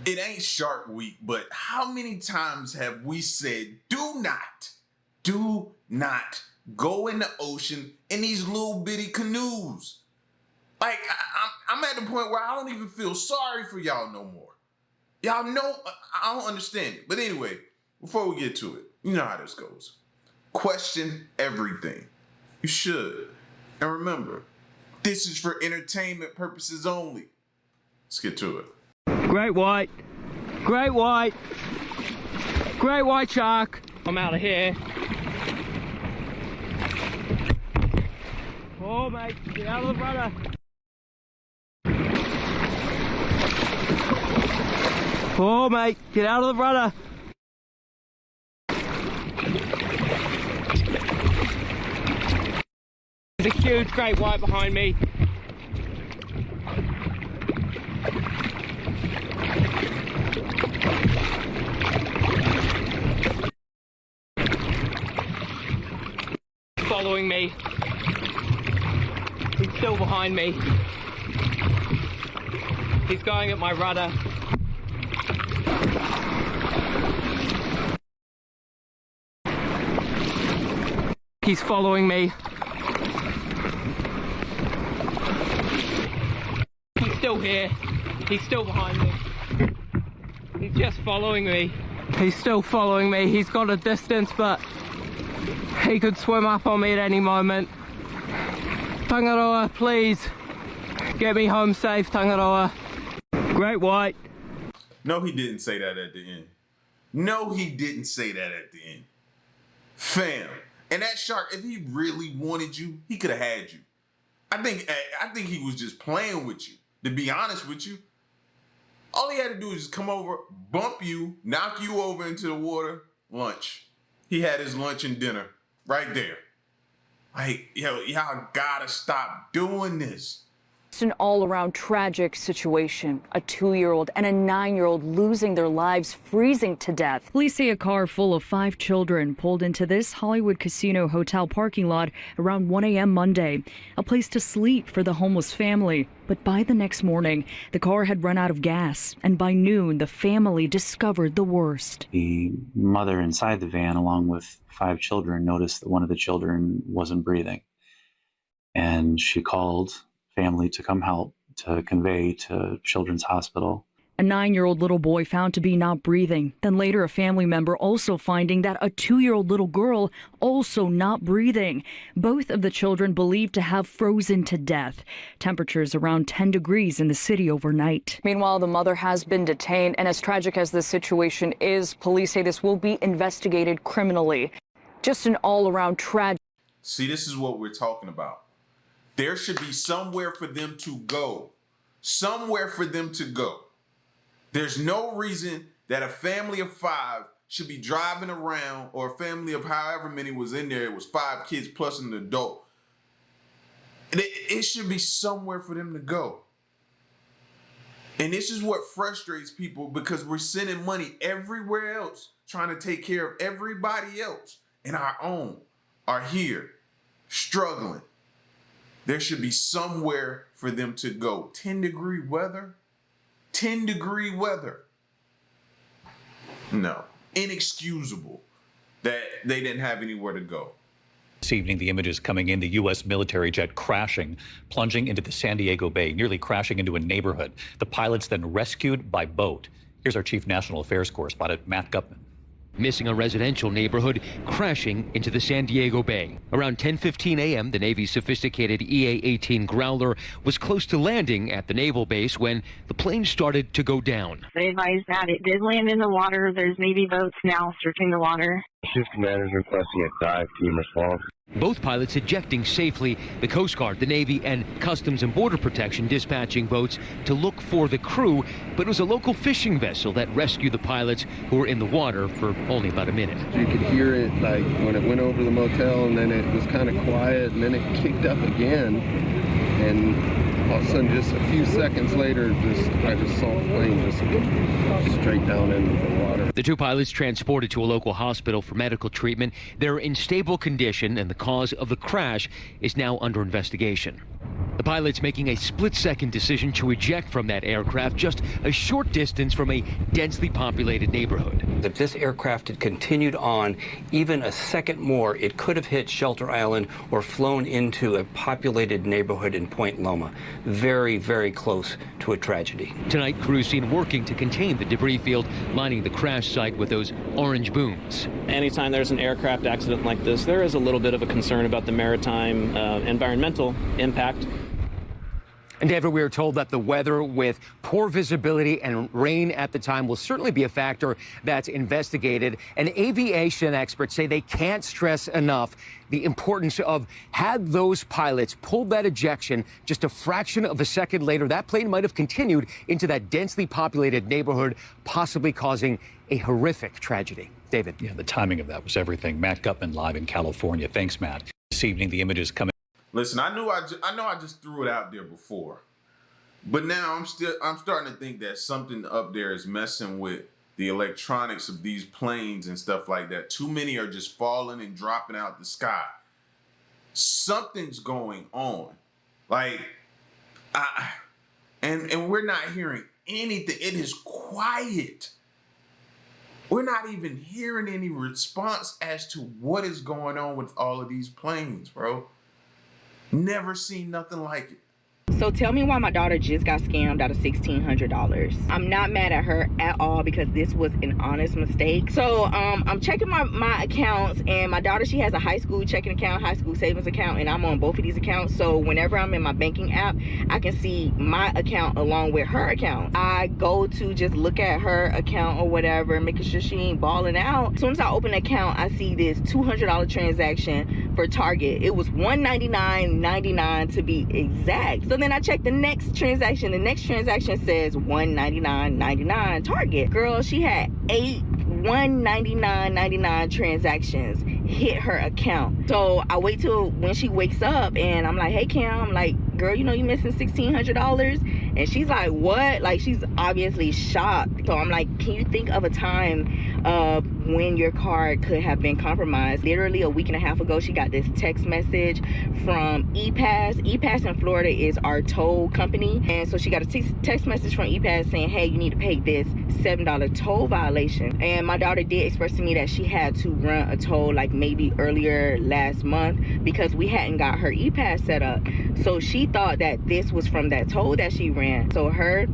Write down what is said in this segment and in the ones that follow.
It ain't Shark Week, but how many times have we said, do not go in the ocean in these little bitty canoes? Like, I'm at the point where I don't even feel sorry for y'all no more. Y'all know, I don't understand it. But anyway, before we get to it, you know how this goes. Question everything. You should. And remember, this is for entertainment purposes only. Let's get to it. Great white. Great white. Great white shark. I'm out of here. Oh, mate, get out of the rudder. Oh, mate, get out of the rudder. There's a huge great white behind me. Following me. He's still behind me. He's going at my rudder. He's following me. He's still here. He's still behind me. He's just following me. He's still following me. He's got a distance, but he could swim up on me at any moment. Tangaroa, please. Get me home safe, Tangaroa. Great white. No, he didn't say that at the end. No, he didn't say that at the end. Fam. And that shark, if he really wanted you, he could have had you. I think he was just playing with you. To be honest with you, all he had to do is just come over, bump you, knock you over into the water, lunch. He had his lunch and dinner right there. Like, yo, y'all gotta stop doing this. It's an all-around tragic situation. A 2-year-old and a 9-year-old losing their lives, freezing to death. Police say a car full of 5 children pulled into this Hollywood casino hotel parking lot around 1 a.m. Monday, a place to sleep for the homeless family. But by the next morning, the car had run out of gas, and by noon, the family discovered the worst. The mother inside the van, along with 5 children, noticed that one of the children wasn't breathing, and she called family to come help, to convey to Children's Hospital. A 9-year-old little boy found to be not breathing. Then later, a family member also finding that a 2-year-old little girl also not breathing. Both of the children believed to have frozen to death. Temperatures around 10 degrees in the city overnight. Meanwhile, the mother has been detained, and as tragic as this situation is, police say this will be investigated criminally. Just an all-around tragedy. See, this is what we're talking about. There should be somewhere for them to go. Somewhere for them to go. There's no reason that a family of 5 should be driving around, or a family of however many was in there. It was 5 kids plus an adult. It should be somewhere for them to go. And this is what frustrates people, because we're sending money everywhere else, trying to take care of everybody else, and our own are here struggling. There should be somewhere for them to go. 10-degree weather? 10-degree weather. No. Inexcusable that they didn't have anywhere to go. This evening, the images coming in, the U.S. military jet crashing, plunging into the San Diego Bay, nearly crashing into a neighborhood. The pilots then rescued by boat. Here's our chief national affairs correspondent, Matt Gupman. Missing a residential neighborhood, crashing into the San Diego Bay. Around 10:15 a.m., the Navy's sophisticated EA-18 Growler was close to landing at the naval base when the plane started to go down. They advised that it did land in the water. There's Navy boats now searching the water. Shift commander is requesting a dive team response. Both pilots ejecting safely, the Coast Guard, the Navy, and Customs and Border Protection dispatching boats to look for the crew, but it was a local fishing vessel that rescued the pilots, who were in the water for only about a minute. You could hear it like when it went over the motel, and then it was kind of quiet, and then it kicked up again, and all of a sudden, just a few seconds later, I just saw the plane just go straight down into the water. The 2 pilots transported to a local hospital for medical treatment. They're in stable condition, and the cause of the crash is now under investigation. The pilot's making a split-second decision to eject from that aircraft just a short distance from a densely populated neighborhood. If this aircraft had continued on even a second more, it could have hit Shelter Island or flown into a populated neighborhood in Point Loma. Very, very close to a tragedy. Tonight, crews seen working to contain the debris field lining the crash site with those orange booms. Anytime there's an aircraft accident like this, there is a little bit of a concern about the maritime environmental impact. And David, we are told that the weather with poor visibility and rain at the time will certainly be a factor that's investigated. And aviation experts say they can't stress enough the importance of, had those pilots pulled that ejection just a fraction of a second later, that plane might have continued into that densely populated neighborhood, possibly causing a horrific tragedy. David. Yeah, the timing of that was everything. Matt Gutman live in California. Thanks, Matt. This evening, the images coming. Listen, I know I just threw it out there before, but now I'm starting to think that something up there is messing with the electronics of these planes and stuff like that. Too many are just falling and dropping out the sky. Something's going on, like, and we're not hearing anything. It is quiet. We're not even hearing any response as to what is going on with all of these planes, bro. Never seen nothing like it. So tell me why my daughter just got scammed out of $1,600. I'm not mad at her at all because this was an honest mistake. So I'm checking my accounts, and my daughter, she has a high school checking account, high school savings account, and I'm on both of these accounts. So whenever I'm in my banking app, I can see my account along with her account. I go to just look at her account or whatever, making sure she ain't balling out. As soon as I open the account, I see this $200 transaction for Target. It was $199.99 to be exact. So then I checked the next transaction. The next transaction says $199.99 Target. Girl, she had 8 $199.99 transactions hit her account. So I wait till when she wakes up, and I'm like, hey Cam, I'm like, girl, you know you missing $1,600? And she's like, what? Like, she's obviously shocked. So I'm like, can you think of a time when your card could have been compromised? Literally a week and a half ago, she got this text message from ePass. ePass in Florida is our toll company. And so she got a text message from ePass saying, hey, you need to pay this $7 toll violation. And my daughter did express to me that she had to run a toll like maybe earlier last month because we hadn't got her ePass set up. So she thought that this was from that toll that she ran. So her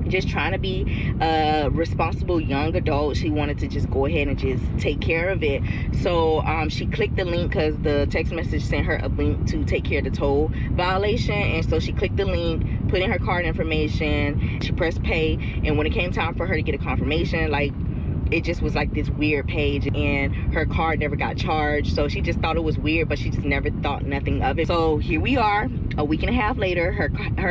just trying to be a responsible young adult, she wanted to just go ahead and just take care of it. So she clicked the link because the text message sent her a link to take care of the toll violation. And so she clicked the link, put in her card information, she pressed pay, and when it came time for her to get a confirmation, like, it just was like this weird page, and her card never got charged. So she just thought it was weird, but she just never thought nothing of it. So here we are, a week and a half later. Her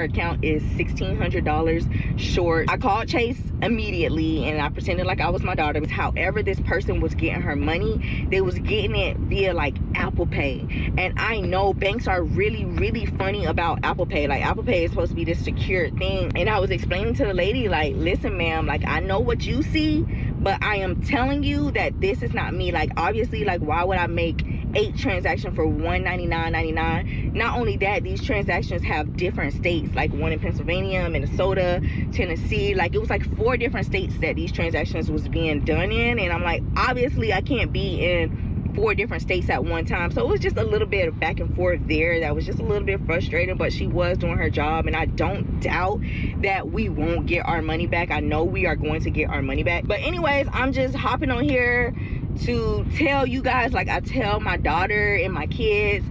account is $1,600 short. I called Chase immediately, and I pretended like I was my daughter. However this person was getting her money, they was getting it via like Apple Pay. And I know banks are really, really funny about Apple Pay. Like, Apple Pay is supposed to be this secure thing. And I was explaining to the lady, like, listen, ma'am, like, I know what you see, but I am telling you that this is not me. Like, obviously, like, why would I make 8 transactions for $199.99? Not only that, these transactions have different states, like one in Pennsylvania, Minnesota, Tennessee. Like, it was like 4 different states that these transactions was being done in. And I'm like, obviously I can't be in 4 different states at one time. So it was just a little bit of back and forth there that was just a little bit frustrating, but she was doing her job, and I don't doubt that we won't get our money back. I know we are going to get our money back. But anyways, I'm just hopping on here to tell you guys, like I tell my daughter and my kids,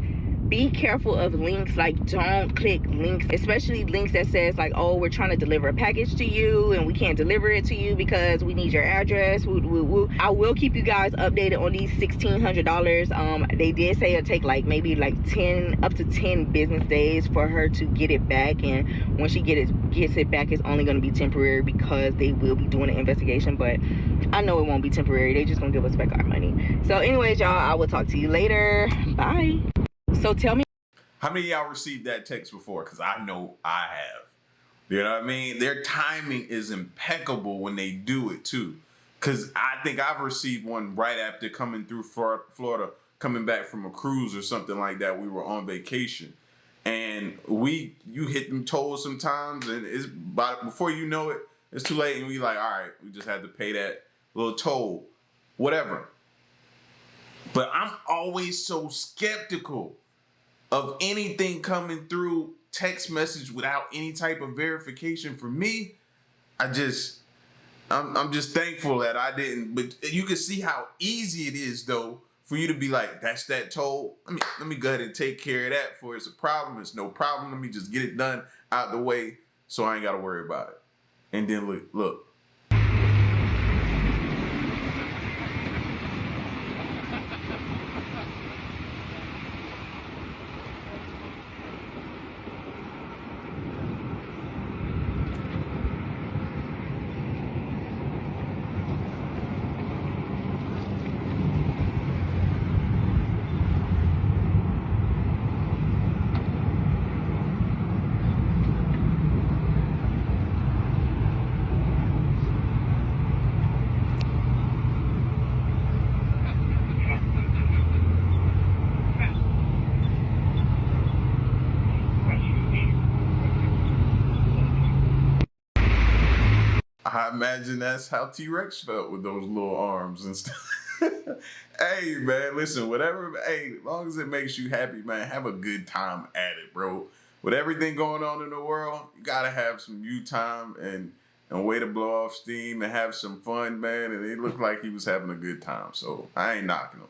be careful of links. Like, don't click links, especially links that says like, oh, we're trying to deliver a package to you and we can't deliver it to you because we need your address. I will keep you guys updated on these $1,600. They did say it'll take like maybe like 10 up to 10 business days for her to get it back, and when she gets it back, it's only going to be temporary because they will be doing an investigation. But I know it won't be temporary. They just gonna give us back our money. So anyways, y'all, I will talk to you later. Bye. So tell me, how many of y'all received that text before? Because I know I have. You know what I mean? Their timing is impeccable when they do it too. Because I think I've received one right after coming through Florida, coming back from a cruise or something like that. We were on vacation. And you hit them tolls sometimes, and before you know it, it's too late, and we like, all right, we just had to pay that little toll, whatever. But I'm always so skeptical of anything coming through text message without any type of verification. For me, I'm just thankful that I didn't. But you can see how easy it is, though, for you to be like, that's that toll. Let me go ahead and take care of that. For it's a problem, it's no problem. Let me just get it done out the way, so I ain't got to worry about it. And then look. I imagine that's how T-Rex felt with those little arms and stuff. Hey, man, listen, as long as it makes you happy, man, have a good time at it, bro. With everything going on in the world, you gotta have some you time and way to blow off steam and have some fun, man. And it looked like he was having a good time, so I ain't knocking him.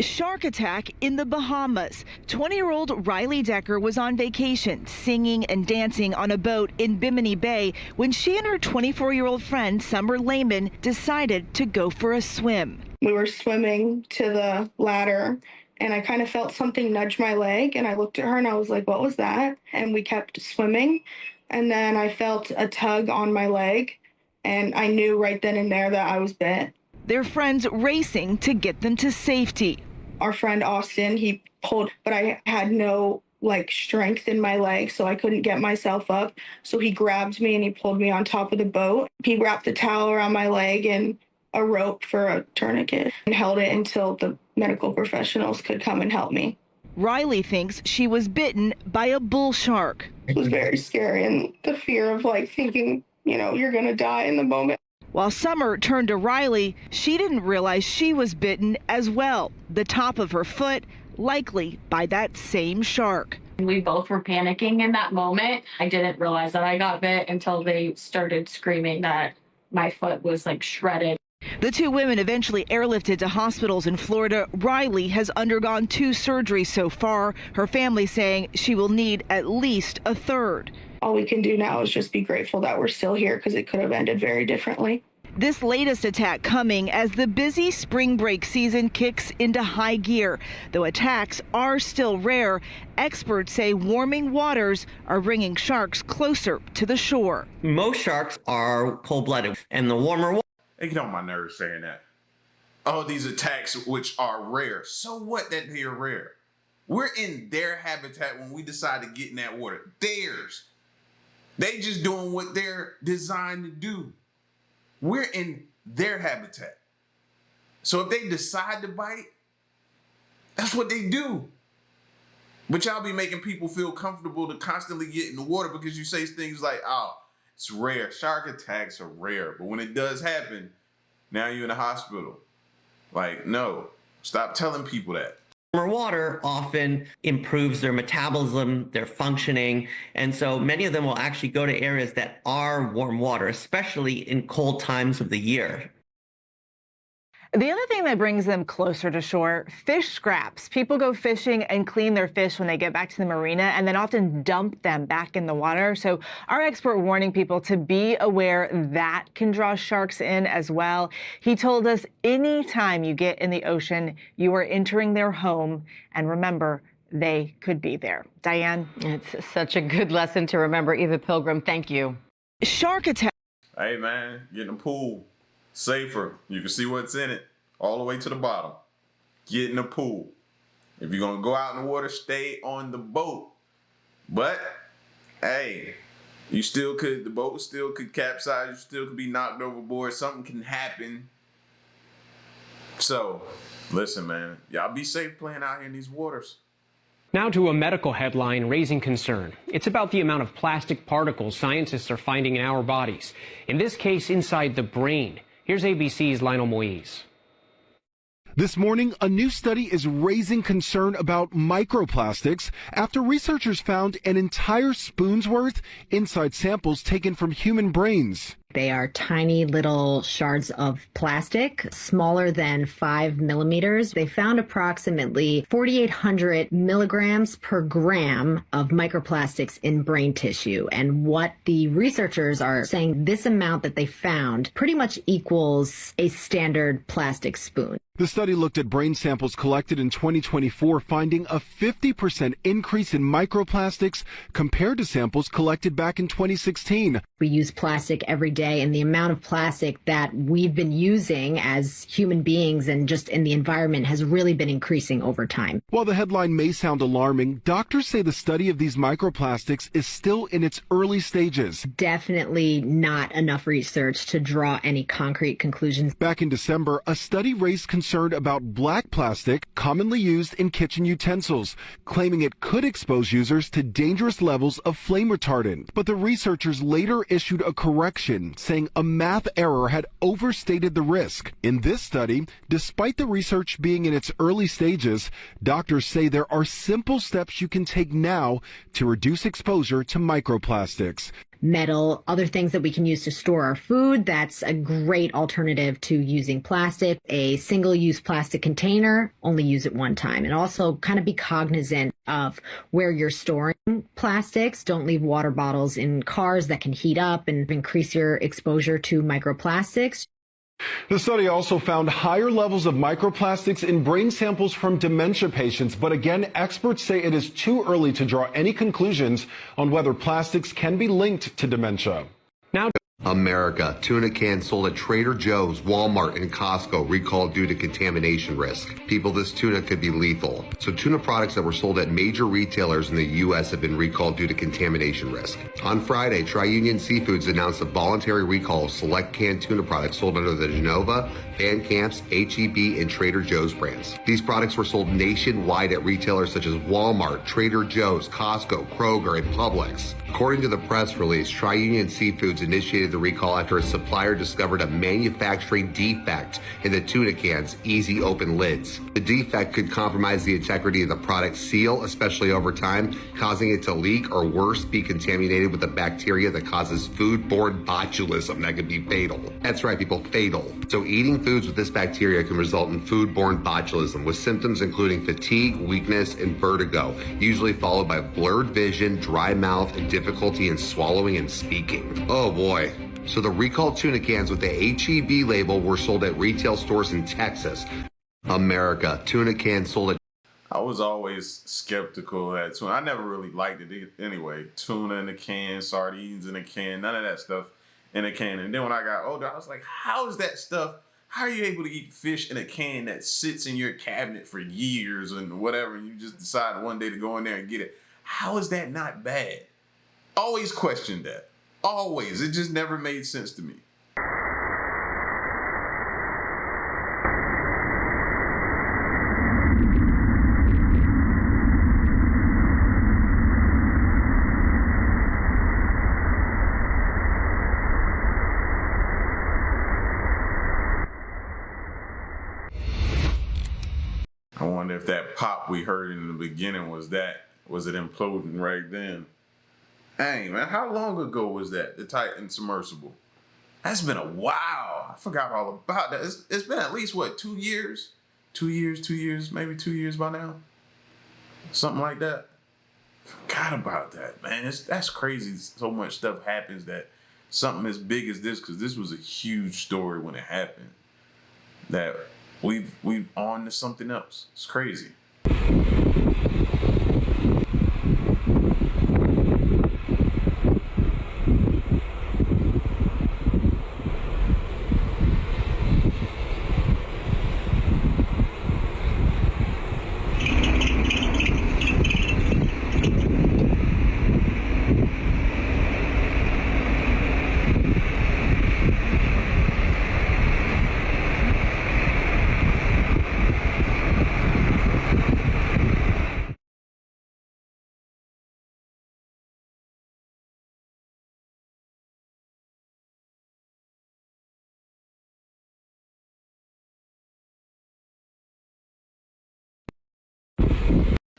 Shark attack in the Bahamas. 20-year-old Riley Decker was on vacation, singing and dancing on a boat in Bimini Bay when she and her 24-year-old friend, Summer Lehman, decided to go for a swim. We were swimming to the ladder, and I kind of felt something nudge my leg, and I looked at her and I was like, what was that? And we kept swimming, and then I felt a tug on my leg, and I knew right then and there that I was bit. Their friends racing to get them to safety. Our friend Austin, he pulled, but I had no strength in my leg, so I couldn't get myself up. So he grabbed me and he pulled me on top of the boat. He wrapped a towel around my leg and a rope for a tourniquet and held it until the medical professionals could come and help me. Riley thinks she was bitten by a bull shark. It was very scary, and the fear of thinking, you're going to die in the moment. While Summer turned to Riley, she didn't realize she was bitten as well, the top of her foot, likely by that same shark. We both were panicking in that moment. I didn't realize that I got bit until they started screaming that my foot was shredded. The two women eventually airlifted to hospitals in Florida. Riley has undergone 2 surgeries so far, her family saying she will need at least a third. All we can do now is just be grateful that we're still here, because it could have ended very differently. This latest attack coming as the busy spring break season kicks into high gear. Though attacks are still rare, experts say warming waters are bringing sharks closer to the shore. Most sharks are cold-blooded, and the warmer water... They get on my nerves saying that. Oh, these attacks, which are rare. So what that they are rare? We're in their habitat when we decide to get in that water. Theirs. They just doing what they're designed to do. We're in their habitat. So if they decide to bite, that's what they do. But y'all be making people feel comfortable to constantly get in the water because you say things like, oh, it's rare. Shark attacks are rare. But when it does happen, now you're in the hospital. No, stop telling people that. Warmer water often improves their metabolism, their functioning, and so many of them will actually go to areas that are warm water, especially in cold times of the year. The other thing that brings them closer to shore, fish scraps. People go fishing and clean their fish when they get back to the marina and then often dump them back in the water. So our expert warning people to be aware that can draw sharks in as well. He told us anytime you get in the ocean, you are entering their home. And remember, they could be there. Diane? It's such a good lesson to remember. Eva Pilgrim, thank you. Shark attack. Hey, man, get in the pool. Safer. You can see what's in it all the way to the bottom. Get in the pool. If you're going to go out in the water, stay on the boat. But, hey, the boat still could capsize. You still could be knocked overboard. Something can happen. So, listen, man, y'all be safe playing out here in these waters. Now to a medical headline raising concern. It's about the amount of plastic particles scientists are finding in our bodies. In this case, inside the brain. Here's ABC's Lionel Moise. This morning, a new study is raising concern about microplastics after researchers found an entire spoon's worth inside samples taken from human brains. They are tiny little shards of plastic, smaller than 5 millimeters. They found approximately 4,800 milligrams per gram of microplastics in brain tissue. And what the researchers are saying, this amount that they found pretty much equals a standard plastic spoon. The study looked at brain samples collected in 2024, finding a 50% increase in microplastics compared to samples collected back in 2016. We use plastic every day, and the amount of plastic that we've been using as human beings and just in the environment has really been increasing over time. While the headline may sound alarming, doctors say the study of these microplastics is still in its early stages. Definitely not enough research to draw any concrete conclusions. Back in December, a study raised concern about black plastic commonly used in kitchen utensils, claiming it could expose users to dangerous levels of flame retardant. But the researchers later issued a correction, saying a math error had overstated the risk. In this study, despite the research being in its early stages, doctors say there are simple steps you can take now to reduce exposure to microplastics. Metal, other things that we can use to store our food. That's a great alternative to using plastic. A single-use plastic container, only use it one time. And also kind of be cognizant of where you're storing plastics. Don't leave water bottles in cars that can heat up and increase your exposure to microplastics. The study also found higher levels of microplastics in brain samples from dementia patients. But again, experts say it is too early to draw any conclusions on whether plastics can be linked to dementia. Now, America. Tuna cans sold at Trader Joe's, Walmart, and Costco recalled due to contamination risk. People, this tuna could be lethal. So tuna products that were sold at major retailers in the U.S. have been recalled due to contamination risk. On Friday, Tri-Union Seafoods announced a voluntary recall of select canned tuna products sold under the Genova, Van Camp's, H-E-B, and Trader Joe's brands. These products were sold nationwide at retailers such as Walmart, Trader Joe's, Costco, Kroger, and Publix. According to the press release, Tri-Union Seafoods initiated the recall after a supplier discovered a manufacturing defect in the tuna can's easy open lids. The defect could compromise the integrity of the product's seal, especially over time, causing it to leak or worse, be contaminated with a bacteria that causes foodborne botulism that could be fatal. That's right, people, fatal. So eating foods with this bacteria can result in foodborne botulism, with symptoms including fatigue, weakness, and vertigo, usually followed by blurred vision, dry mouth, and difficulty in swallowing and speaking. Oh boy. So the recalled tuna cans with the H-E-B label were sold at retail stores in Texas. America. Tuna cans sold at... I was always skeptical at tuna. I never really liked it anyway. Tuna in a can, sardines in a can, none of that stuff in a can. And then when I got older, I was like, how is that stuff? How are you able to eat fish in a can that sits in your cabinet for years and whatever, and you just decide one day to go in there and get it? How is that not bad? Always questioned that. Always. It just never made sense to me. I wonder if that pop we heard in the beginning was it imploding right then? Dang, man, how long ago was that, the Titan submersible? That's been a while. I forgot all about that. It's been at least, what, 2 years? 2 years, maybe 2 years by now? Something like that. Forgot about that, man. That's crazy. So much stuff happens that something as big as this, because this was a huge story when it happened, that we've on to something else. It's crazy.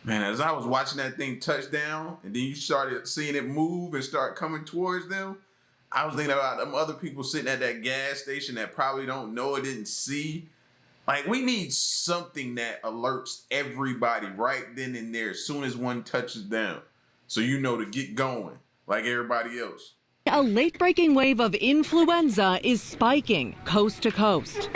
Man, as I was watching that thing touch down, and then you started seeing it move and start coming towards them, I was thinking about them other people sitting at that gas station that probably don't know or didn't see. Like, we need something that alerts everybody right then and there as soon as one touches down, so you know to get going like everybody else. A late-breaking wave of influenza is spiking coast to coast,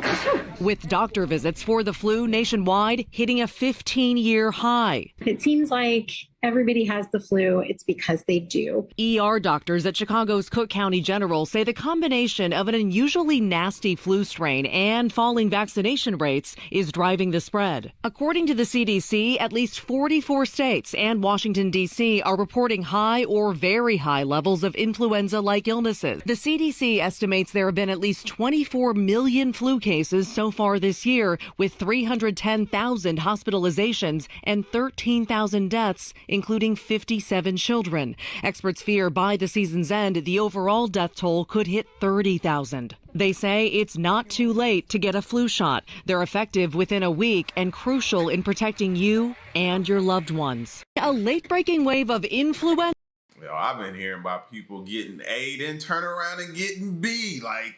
with doctor visits for the flu nationwide hitting a 15-year high. It seems like everybody has the flu. It's because they do. ER doctors at Chicago's Cook County General say the combination of an unusually nasty flu strain and falling vaccination rates is driving the spread. According to the CDC, at least 44 states and Washington, D.C. are reporting high or very high levels of influenza-like illnesses. The CDC estimates there have been at least 24 million flu cases so far this year, with 310,000 hospitalizations and 13,000 deaths, including 57 children. Experts fear by the season's end, the overall death toll could hit 30,000. They say it's not too late to get a flu shot. They're effective within a week and crucial in protecting you and your loved ones. A late-breaking wave of influenza. Yo, I've been hearing about people getting A, then turn around and getting B. Like,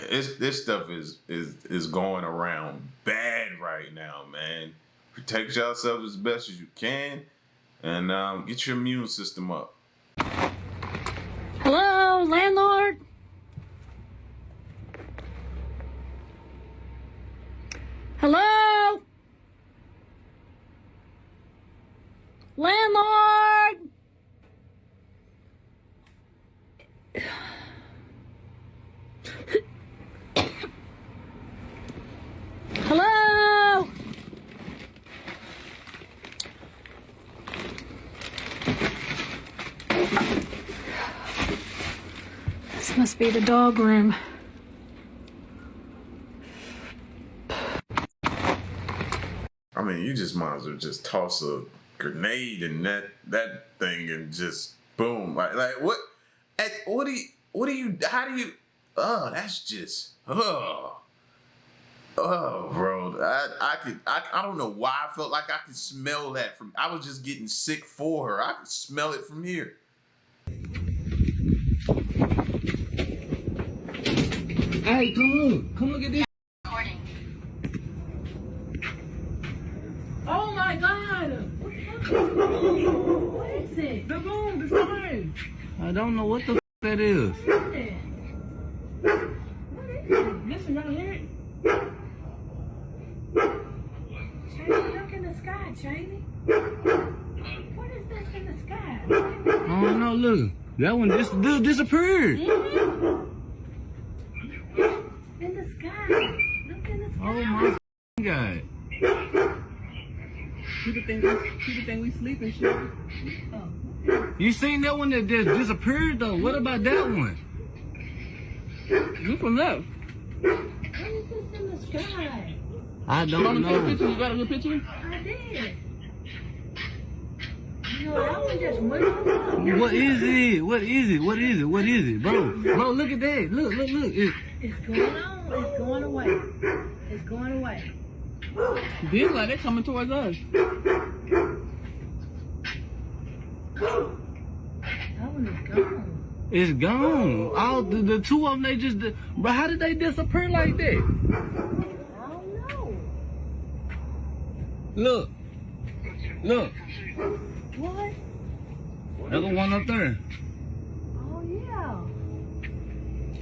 this stuff is going around bad right now, man. Protect yourself as best as you can, and get your immune system up. Hello, landlord? Hello? Landlord? Hello? This must be the dog room. I mean, you just might as well just toss a grenade in that thing and just boom. Like what? How do you? Oh, that's just bro. I don't know why I felt like I could smell that from. I was just getting sick for her. I could smell it from here. Hey, come look at this. Oh my God! What is it? The boom, the spray. I don't know what the that is. What is it? Listen, y'all hear it? Cheney, look in the sky, Cheney. What is this in the sky? I don't know, look. That one just disappeared. In the sky. Look in the sky. Oh my God. People think we sleeping shit. You seen that one that just disappeared though? What about that one? Look from left. What is this in the sky? I don't know. You got a good picture? I did. You know, that one just went on. What is it? What is it? What is it? What is it? Bro, look at that. Look. It's going on. It's going away. It's going away. Feels like they're coming towards us. That one is gone. It's gone. All the two of them, they just. But how did they disappear like that? I don't know. Look. What? There's the one up there. Oh yeah.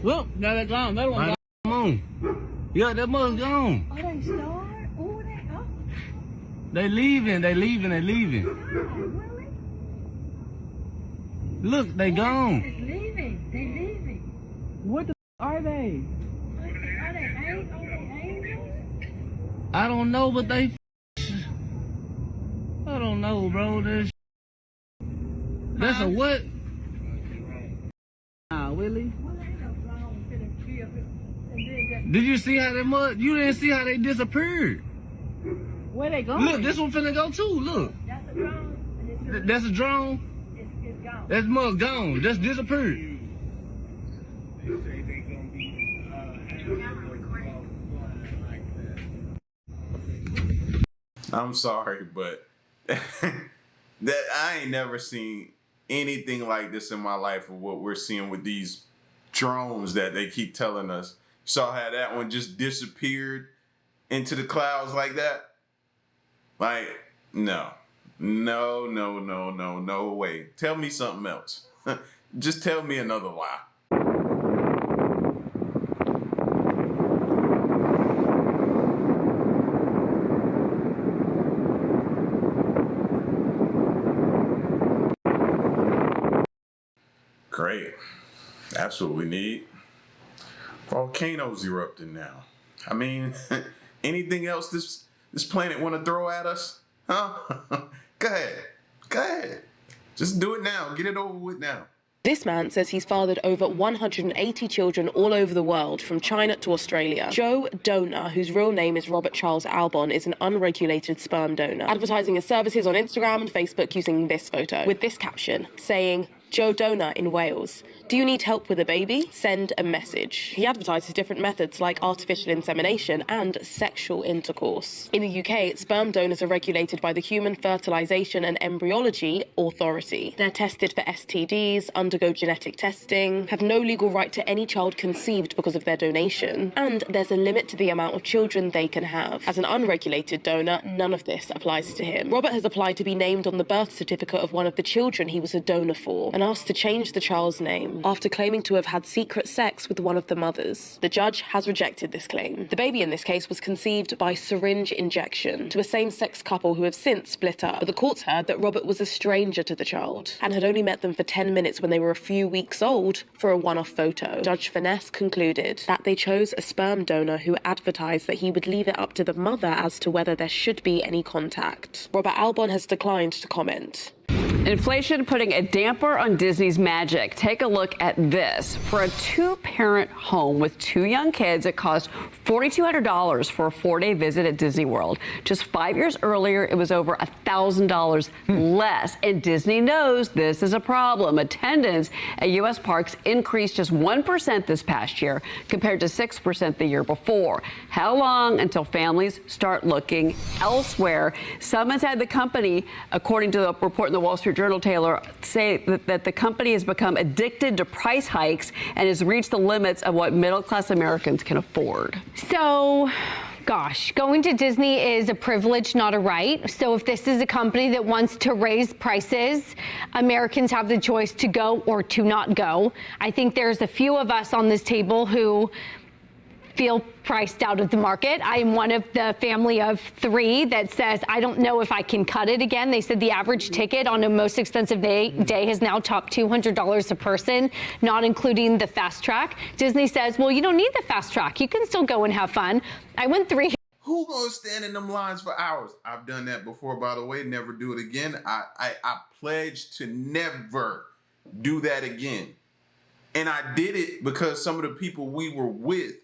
Look, now they're gone. That one gone. Come on. Yeah, that must gone. Oh, they start? Oh, They leaving. God, really? Look, they gone. It's leaving. They leaving. What the are they? Are they angels? I don't know, but they. I don't know, bro. That's a what? Willie? Did you see how they mud? You didn't see how they disappeared. Where they going? Look, this one finna go too. Look. That's a drone. That's a drone. It's gone. That's mud gone. Just disappeared. I'm sorry, but that I ain't never seen anything like this in my life of what we're seeing with these drones that they keep telling us. Saw how that one just disappeared into the clouds like that? Like, no way. Tell me something else. Just tell me another lie. Great. That's what we need. Volcanoes erupting now. I mean, anything else this planet want to throw at us? Huh? Go ahead. Just do it now. Get it over with now. This man says he's fathered over 180 children all over the world, from China to Australia. Joe Donor, whose real name is Robert Charles Albon, is an unregulated sperm donor, advertising his services on Instagram and Facebook using this photo, with this caption, saying, Joe Donor in Wales. Do you need help with a baby? Send a message. He advertises different methods like artificial insemination and sexual intercourse. In the UK, sperm donors are regulated by the Human Fertilisation and Embryology Authority. They're tested for STDs, undergo genetic testing, have no legal right to any child conceived because of their donation, and there's a limit to the amount of children they can have. As an unregulated donor, none of this applies to him. Robert has applied to be named on the birth certificate of one of the children he was a donor for, and asked to change the child's name after claiming to have had secret sex with one of the mothers. The judge has rejected this claim. The baby in this case was conceived by syringe injection to a same-sex couple who have since split up, but the courts heard that Robert was a stranger to the child and had only met them for 10 minutes when they were a few weeks old for a one-off photo. Judge Finesse concluded that they chose a sperm donor who advertised that he would leave it up to the mother as to whether there should be any contact. Robert Albon has declined to comment. Inflation putting a damper on Disney's magic. Take a look at this. For a two-parent home with two young kids, it cost $4,200 for a 4-day visit at Disney World. Just 5 years earlier, it was over $1,000 less. And Disney knows this is a problem. Attendance at U.S. parks increased just 1% this past year compared to 6% the year before. How long until families start looking elsewhere? Some inside the company, according to the report in the Wall Street Journal, Taylor, say that the company has become addicted to price hikes and has reached the limits of what middle-class Americans can afford. So, gosh, going to Disney is a privilege, not a right. So if this is a company that wants to raise prices, Americans have the choice to go or to not go. I think there's a few of us on this table who feel priced out of the market. I am one of the family of 3 that says, I don't know if I can cut it again. They said the average ticket on a most expensive day has now topped $200 a person, not including the fast track. Disney says, well, you don't need the fast track. You can still go and have fun. I went 3. Who gonna stand in them lines for hours? I've done that before, by the way. Never do it again. I pledge to never do that again. And I did it because some of the people we were with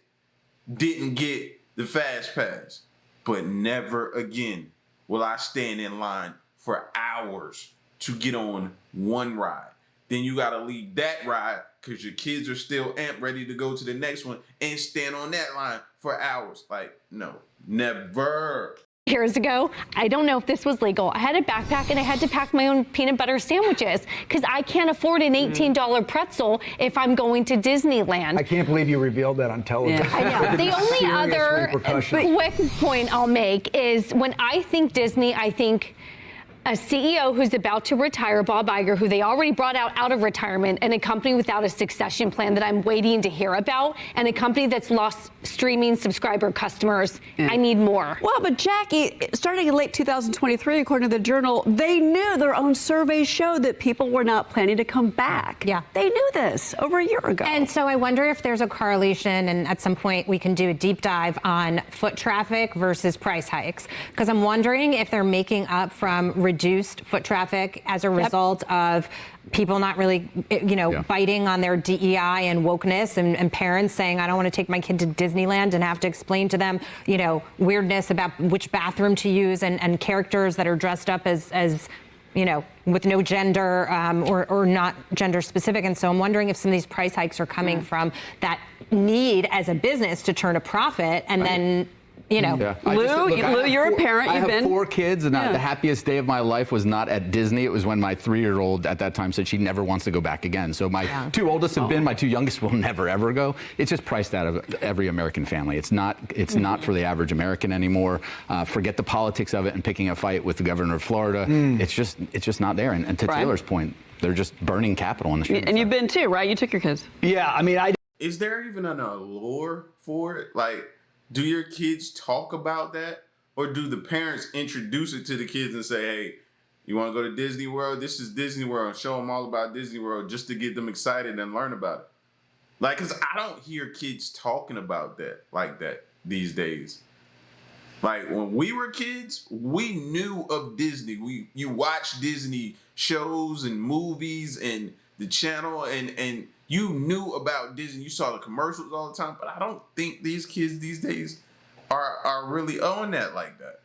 didn't get the fast pass. But never again will I stand in line for hours to get on one ride. Then you gotta leave that ride because your kids are still amped, ready to go to the next one, and stand on that line for hours. Like, no, never. Years ago, I don't know if this was legal. I had a backpack and I had to pack my own peanut butter sandwiches because I can't afford an $18 pretzel if I'm going to Disneyland. I can't believe you revealed that on television. Yeah. I know. The only other quick point I'll make is when I think Disney, I think a CEO who's about to retire, Bob Iger, who they already brought out of retirement, and a company without a succession plan that I'm waiting to hear about, and a company that's lost streaming subscriber customers. I need more. Well, but Jackie, starting in late 2023, according to the Journal, they knew their own surveys showed that people were not planning to come back. Yeah. They knew this over a year ago. And so I wonder if there's a correlation, and at some point we can do a deep dive on foot traffic versus price hikes, because I'm wondering if they're making up from reduced foot traffic as a result of people not really, biting on their DEI and wokeness, and parents saying, I don't want to take my kid to Disneyland and have to explain to them, weirdness about which bathroom to use, and characters that are dressed up as with no gender or not gender specific. And so I'm wondering if some of these price hikes are coming from that need as a business to turn a profit and then you know. Yeah. Lou, you're a parent. I You've have been 4 kids, and Yeah. the happiest day of my life was not at Disney. It was when my 3-year-old at that time said she never wants to go back again. So my 2 oldest have been. My 2 youngest will never ever go. It's just priced out of every American family. It's not for the average American anymore. Forget the politics of it and picking a fight with the governor of Florida. It's just not there. And to Right. Taylor's point, they're just burning capital in the street. And you've been too, right? You took your kids. Yeah, I mean, Is there even an allure for it? Like, do your kids talk about that? Or do the parents introduce it to the kids and say, hey, you want to go to Disney World? This is Disney World. Show them all about Disney World just to get them excited and learn about it. Like, because I don't hear kids talking about that like that these days. Like, when we were kids, we knew of Disney. You watched Disney shows and movies and the channel, and you knew about Disney. You saw the commercials all the time, but I don't think these kids these days are really on that like that.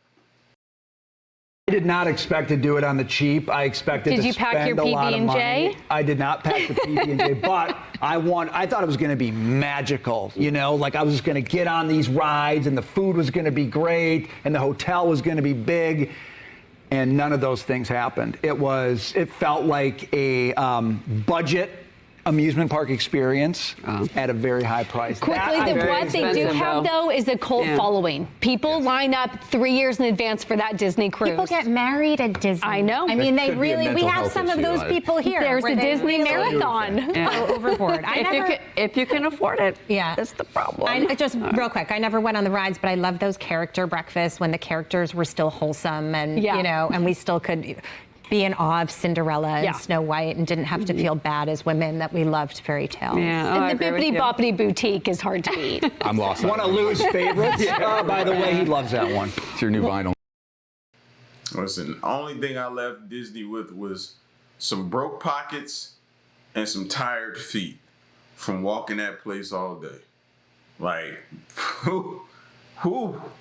I did not expect to do it on the cheap. I expected Did to you pack spend your a lot of money. PB&J? I did not pack the PB&J, but I thought it was going to be magical. You know, like I was just going to get on these rides, and the food was going to be great, and the hotel was going to be big, and none of those things happened. It felt like a budget amusement park experience at a very high price. Quickly, what they do have, though, is a cult following. People line up 3 years in advance for that Disney cruise. People get married at Disney. I know. I mean, they really, we have some of those people here. There's where a they Disney really marathon. go overboard. If you can afford it, yeah, that's the problem. Real quick, I never went on the rides, but I love those character breakfasts when the characters were still wholesome and, you know, and we still could be in awe of Cinderella and Snow White and didn't have to feel bad as women that we loved fairy tales. Yeah, and the Bibbidi Boppity Boutique is hard to beat. I'm lost. One of Lou's favorites. By the way, he loves that one. It's your new vinyl. Listen, the only thing I left Disney with was some broke pockets and some tired feet from walking that place all day. Like,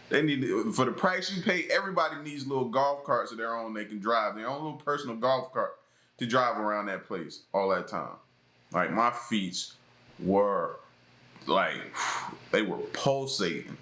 they need to, for the price you pay, everybody needs little golf carts of their own they can drive, their own little personal golf cart to drive around that place all that time. Like, my feet were like, they were pulsating.